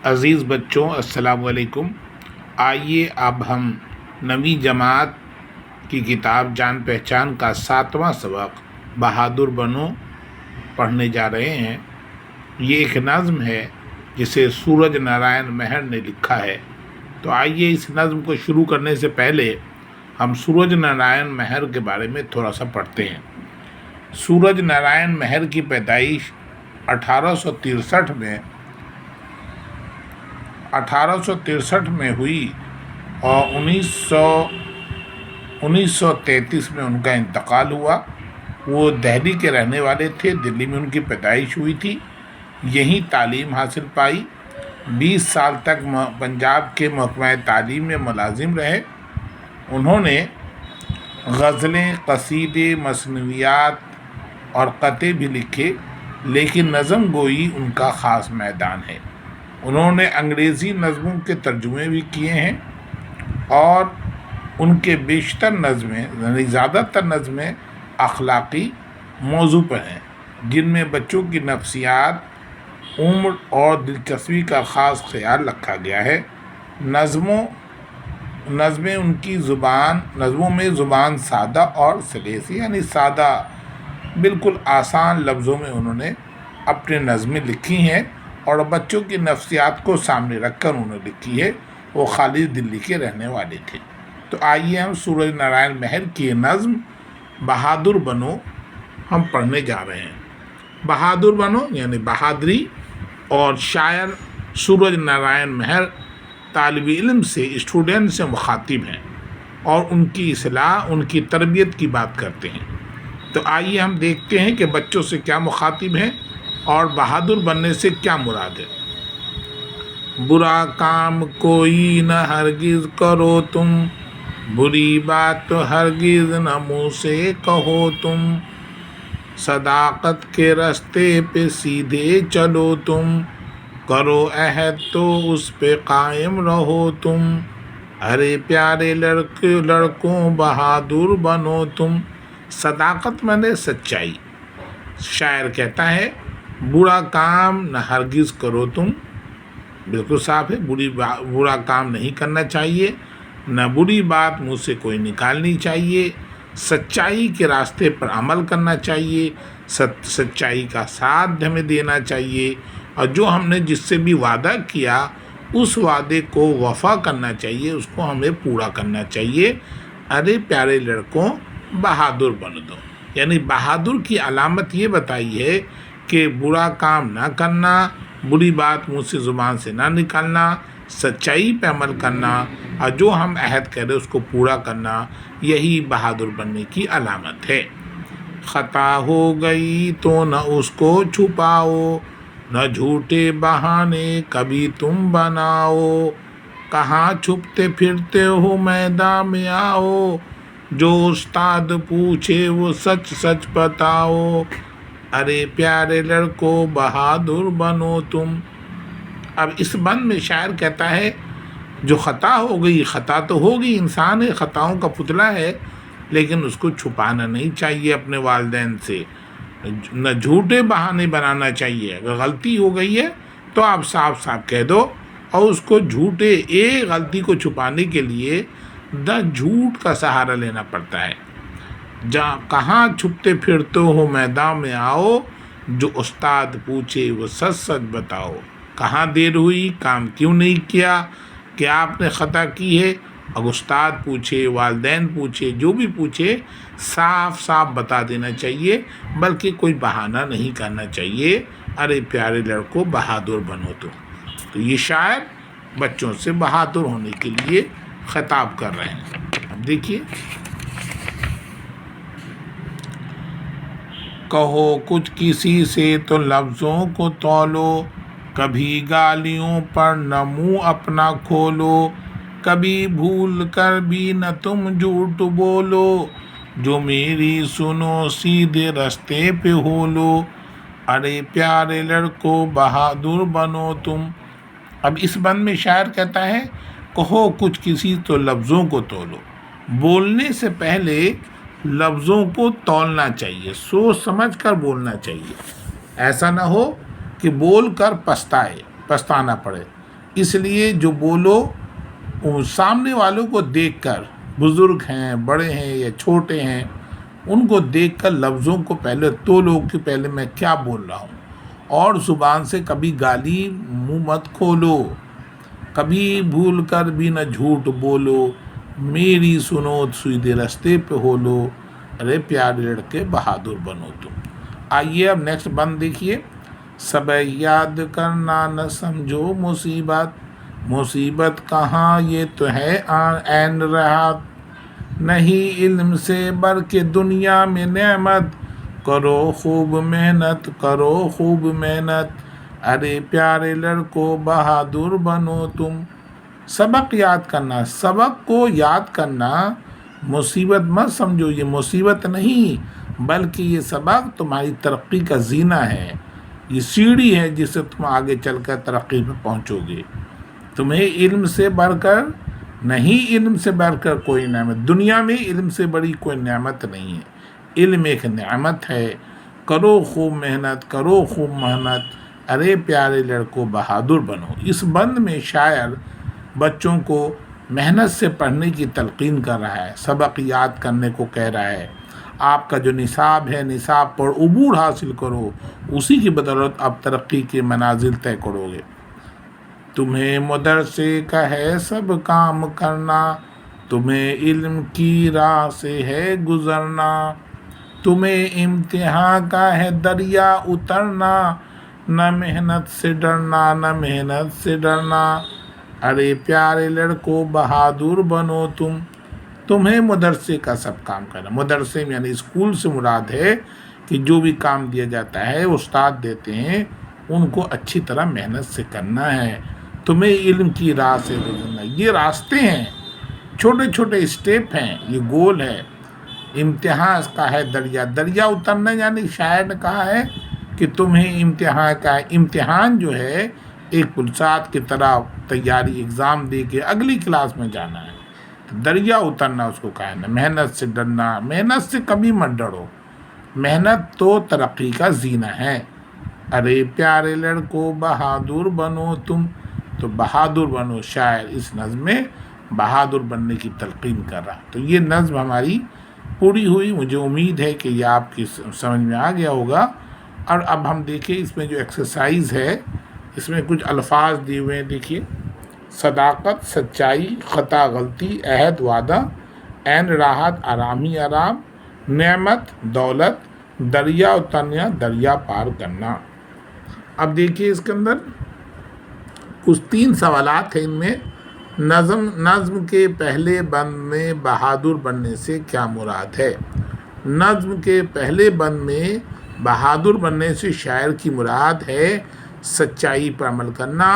عزیز بچوں، السلام علیکم۔ آئیے اب ہم نویں جماعت کی کتاب جان پہچان کا 7واں سبق بہادر بنو پڑھنے جا رہے ہیں۔ یہ ایک نظم ہے جسے سورج نارائن مہر نے لکھا ہے۔ تو آئیے اس نظم کو شروع کرنے سے پہلے ہم سورج نارائن مہر کے بارے میں تھوڑا سا پڑھتے ہیں۔ سورج نارائن مہر کی پیدائش 1863 میں ہوئی اور 1933 میں ان کا انتقال ہوا۔ وہ دہلی کے رہنے والے تھے، دلی میں ان کی پیدائش ہوئی تھی، یہیں تعلیم حاصل پائی۔ 20 سال تک پنجاب کے محکمہ تعلیم میں ملازم رہے۔ انہوں نے غزلیں، قصیدے، مثنویات اور قطعے بھی لکھے، لیکن نظم گوئی ان کا خاص میدان ہے۔ انہوں نے انگریزی نظموں کے ترجمے بھی کیے ہیں اور ان کے بیشتر نظمیں یعنی زیادہ تر نظمیں اخلاقی موضوع پر ہیں، جن میں بچوں کی نفسیات، عمر اور دلچسپی کا خاص خیال رکھا گیا ہے۔ نظمیں ان کی نظموں میں زبان سادہ اور سلیسی یعنی سادہ بالکل آسان لفظوں میں انہوں نے اپنے نظمیں لکھی ہیں اور بچوں کی نفسیات کو سامنے رکھ کر انہوں نے لکھی ہے۔ وہ خالص دلی کے رہنے والے تھے۔ تو آئیے ہم سورج نارائن مہر کی نظم بہادر بنو ہم پڑھنے جا رہے ہیں۔ بہادر بنو یعنی بہادری، اور شاعر سورج نارائن مہر طالب علم سے، اسٹوڈنٹ سے مخاطب ہیں اور ان کی اصلاح، ان کی تربیت کی بات کرتے ہیں۔ تو آئیے ہم دیکھتے ہیں کہ بچوں سے کیا مخاطب ہیں اور بہادر بننے سے کیا مراد ہے۔ برا کام کوئی نہ ہرگز کرو تم، بری بات تو ہرگز نہ منہ سے کہو تم، صداقت کے راستے پہ سیدھے چلو تم، کرو عہد تو اس پہ قائم رہو تم، ارے پیارے لڑکوں بہادر بنو تم۔ صداقت مانے سچائی۔ شاعر کہتا ہے برا کام نہ ہرگز کرو تم، بالکل صاف ہے، برا کام نہیں کرنا چاہیے، نہ بری بات منہ سے کوئی نکالنی چاہیے، سچائی کے راستے پر عمل کرنا چاہیے، سچائی کا ساتھ ہمیں دینا چاہیے، اور جو ہم نے جس سے بھی وعدہ کیا اس وعدے کو وفا کرنا چاہیے، اس کو ہمیں پورا کرنا چاہیے۔ ارے پیارے لڑکوں بہادر بن دو، یعنی بہادر کی علامت یہ بتائی ہے کہ برا کام نہ کرنا، بری بات منہ سے زبان سے نہ نکالنا، سچائی پہ عمل کرنا، اور جو ہم عہد کرے اس کو پورا کرنا، یہی بہادر بننے کی علامت ہے۔ خطا ہو گئی تو نہ اس کو چھپاؤ، نہ جھوٹے بہانے کبھی تم بناؤ، کہاں چھپتے پھرتے ہو میدان میں آؤ، جو استاد پوچھے وہ سچ سچ بتاؤ، ارے پیارے لڑکوں بہادر بنو تم۔ اب اس بند میں شاعر کہتا ہے جو خطا ہو گئی، خطا تو ہوگی، انسان ہے، خطاؤں کا پتلا ہے، لیکن اس کو چھپانا نہیں چاہیے اپنے والدین سے، نہ جھوٹے بہانے بنانا چاہیے۔ اگر غلطی ہو گئی ہے تو آپ صاف صاف کہہ دو، اور اس کو جھوٹے ایک غلطی کو چھپانے کے لیے جھوٹ کا سہارا لینا پڑتا ہے۔ کہاں چھپتے پھرتے ہو میدان میں آؤ، جو استاد پوچھے وہ سچ سچ بتاؤ۔ کہاں دیر ہوئی، کام کیوں نہیں کیا، کیا آپ نے خطا کی ہے، اب استاد پوچھے، والدین پوچھے، جو بھی پوچھے صاف صاف بتا دینا چاہیے، بلکہ کوئی بہانہ نہیں کرنا چاہیے۔ ارے پیارے لڑکوں بہادر بنو تم۔ تو یہ شاعر بچوں سے بہادر ہونے کے لیے خطاب کر رہے ہیں۔ اب دیکھیے، کہو کچھ کسی سے تو لفظوں کو تولو، کبھی گالیوں پر نہ منہ اپنا کھولو، کبھی بھول کر بھی نہ تم جھوٹ بولو، جو میری سنو سیدھے راستے پہ ہولو، ارے پیارے لڑکوں بہادر بنو تم۔ اب اس بند میں شاعر کہتا ہے کہو کچھ کسی تو لفظوں کو تولو، بولنے سے پہلے لفظوں کو تولنا چاہیے، سوچ سمجھ کر بولنا چاہیے۔ ایسا نہ ہو کہ بول کر پچھتانا پڑے، اس لیے جو بولو وہ سامنے والوں کو دیکھ کر، بزرگ ہیں، بڑے ہیں یا چھوٹے ہیں، ان کو دیکھ کر لفظوں کو پہلے تولو کہ پہلے میں کیا بول رہا ہوں، اور زبان سے کبھی گالی منہ مت کھولو، کبھی بھول کر بھی نہ جھوٹ بولو، میری سنو سیدھے رستے پہ ہو لو، ارے پیارے لڑکے بہادر بنو تم۔ آئیے اب نیکسٹ بند دیکھیے۔ سب یاد کرنا نہ سمجھو مصیبت، مصیبت کہاں یہ تو ہے عین راحت، نہیں علم سے بڑھ کے دنیا میں نعمت، کرو خوب محنت، کرو خوب محنت، ارے پیارے لڑکو بہادر بنو تم۔ سبق یاد کرنا، سبق کو یاد کرنا مصیبت مت سمجھو، یہ مصیبت نہیں بلکہ یہ سبق تمہاری ترقی کا زینہ ہے، یہ سیڑھی ہے جس سے تم آگے چل کر ترقی پہ پہنچو گے۔ تمہیں علم سے بڑھ کر نہیں، علم سے بڑھ کر کوئی نعمت دنیا میں، علم سے بڑی کوئی نعمت نہیں ہے، علم ایک نعمت ہے۔ کرو خوب محنت، کرو خوب محنت، ارے پیارے لڑکوں بہادر بنو۔ اس بند میں شاعر بچوں کو محنت سے پڑھنے کی تلقین کر رہا ہے، سبق یاد کرنے کو کہہ رہا ہے۔ آپ کا جو نصاب ہے، نصاب پر عبور حاصل کرو، اسی کی بدولت آپ ترقی کے منازل طے کرو گے۔ تمہیں مدرسے کا ہے سب کام کرنا، تمہیں علم کی راہ سے ہے گزرنا، تمہیں امتحان کا ہے دریا اترنا، نہ محنت سے ڈرنا، نہ محنت سے ڈرنا، ارے پیارے لڑکو بہادر بنو تم۔ تمہیں مدرسے کا سب کام کرنا، مدرسے میں یعنی اسکول سے مراد ہے کہ جو بھی کام دیا جاتا ہے استاد دیتے ہیں ان کو اچھی طرح محنت سے کرنا ہے، تمہیں علم کی راہ سے گزرنا، یہ راستے ہیں، چھوٹے چھوٹے اسٹیپ ہیں، یہ گول ہے۔ امتحان کا ہے دریا، دریا اترنا یعنی شاعر نے کہا ہے کہ تمہیں امتحان کا ہے، امتحان جو ہے ایک پلسات کی طرح تیاری ایگزام دے کے اگلی کلاس میں جانا ہے، دریا اترنا اس کو کہا ہے نا۔ محنت سے ڈرنا، محنت سے کبھی مت ڈرو، محنت تو ترقی کا زینہ ہے، ارے پیارے لڑکو بہادر بنو تم۔ تو بہادر بنو، شاعر اس نظم میں بہادر بننے کی تلقین کر رہا۔ تو یہ نظم ہماری پوری ہوئی، مجھے امید ہے کہ یہ آپ کی سمجھ میں آ گیا ہوگا۔ اور اب ہم دیکھیں اس میں جو ایکسرسائز ہے، اس میں کچھ الفاظ دیے ہوئے ہیں، دیکھیے۔ صداقت، سچائی، خطا غلطی، عہد وعدہ، عین راحت آرام ہی آرام، نعمت دولت، دریا اترنا دریا پار کرنا۔ اب دیکھیے اس کے اندر کچھ 3 سوالات ہیں، ان میں نظم کے پہلے بند میں بہادر بننے سے کیا مراد ہے؟ نظم کے پہلے بند میں بہادر بننے سے شاعر کی مراد ہے سچائی پر عمل کرنا،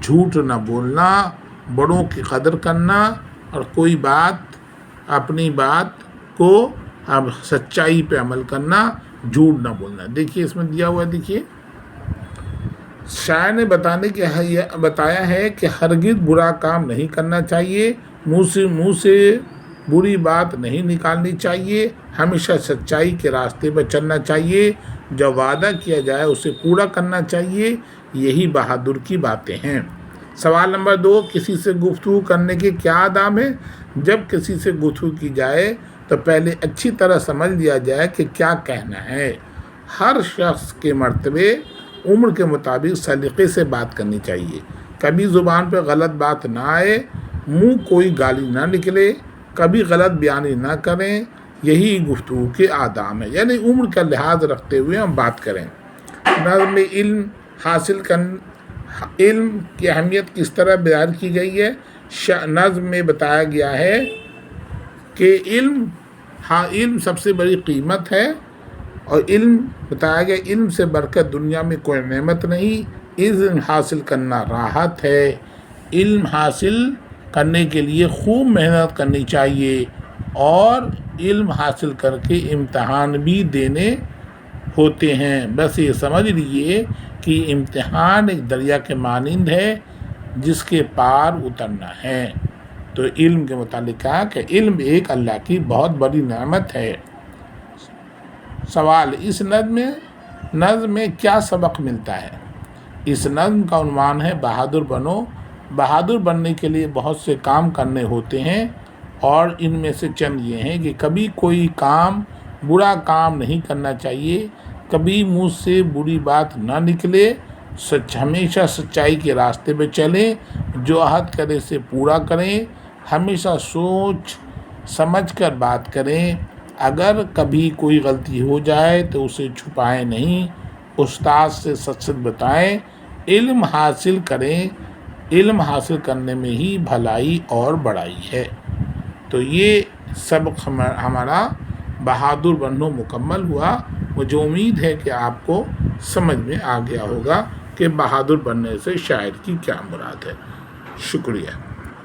جھوٹ نہ بولنا، بڑوں کی قدر کرنا، اور کوئی بات اپنی بات کو اب سچائی پہ عمل کرنا، جھوٹ نہ بولنا۔ دیکھیے اس میں دیا ہوا ہے، دیکھیے شاعر نے بتایا ہے کہ ہرگز برا کام نہیں کرنا چاہیے، منہ سے بری بات نہیں نکالنی چاہیے، ہمیشہ سچائی کے راستے پر چلنا چاہیے، جب وعدہ کیا جائے اسے پورا کرنا چاہیے، یہی بہادر کی باتیں ہیں۔ سوال نمبر 2، کسی سے گفتگو کرنے کے کیا آداب ہیں؟ جب کسی سے گفتگو کی جائے تو پہلے اچھی طرح سمجھ لیا جائے کہ کیا کہنا ہے۔ ہر شخص کے مرتبے عمر کے مطابق سلیقے سے بات کرنی چاہیے، کبھی زبان پہ غلط بات نہ آئے، منہ کوئی گالی نہ نکلے، کبھی غلط بیانی نہ کریں، یہی گفتگو کے آداب ہیں، یعنی عمر کا لحاظ رکھتے ہوئے ہم بات کریں۔ نظم علم حاصل علم کی اہمیت کس طرح بیان کی گئی ہے؟ نظم میں بتایا گیا ہے کہ علم سب سے بڑی قیمت ہے، اور علم بتایا گیا علم سے بڑھ کر دنیا میں کوئی نعمت نہیں، علم حاصل کرنا راحت ہے، علم حاصل کرنے کے لیے خوب محنت کرنی چاہیے، اور علم حاصل کر کے امتحان بھی دینے ہوتے ہیں۔ بس یہ سمجھ لیجیے کہ امتحان ایک دریا کے مانند ہے جس کے پار اترنا ہے۔ تو علم کے متعلق کہا کہ علم ایک اللہ کی بہت بڑی نعمت ہے۔ سوال، اس نظم میں کیا سبق ملتا ہے؟ اس نظم کا عنوان ہے بہادر بنو، بہادر بننے کے لیے بہت سے کام کرنے ہوتے ہیں، اور ان میں سے چند یہ ہیں کہ کبھی کوئی کام برا کام نہیں کرنا چاہیے، کبھی منہ سے بری بات نہ نکلے، ہمیشہ سچائی کے راستے پہ چلیں، جو عہد کرے سے پورا کریں، ہمیشہ سوچ سمجھ کر بات کریں، اگر کبھی کوئی غلطی ہو جائے تو اسے چھپائیں نہیں، استاد سے سچ سچ بتائیں، علم حاصل کریں، علم حاصل کرنے میں ہی بھلائی اور بڑائی ہے۔ تو یہ سبق ہمارا بہادر بنو مکمل ہوا۔ مجھے امید ہے کہ آپ کو سمجھ میں آ گیا ہوگا کہ بہادر بننے سے شاعر کی کیا مراد ہے۔ شکریہ۔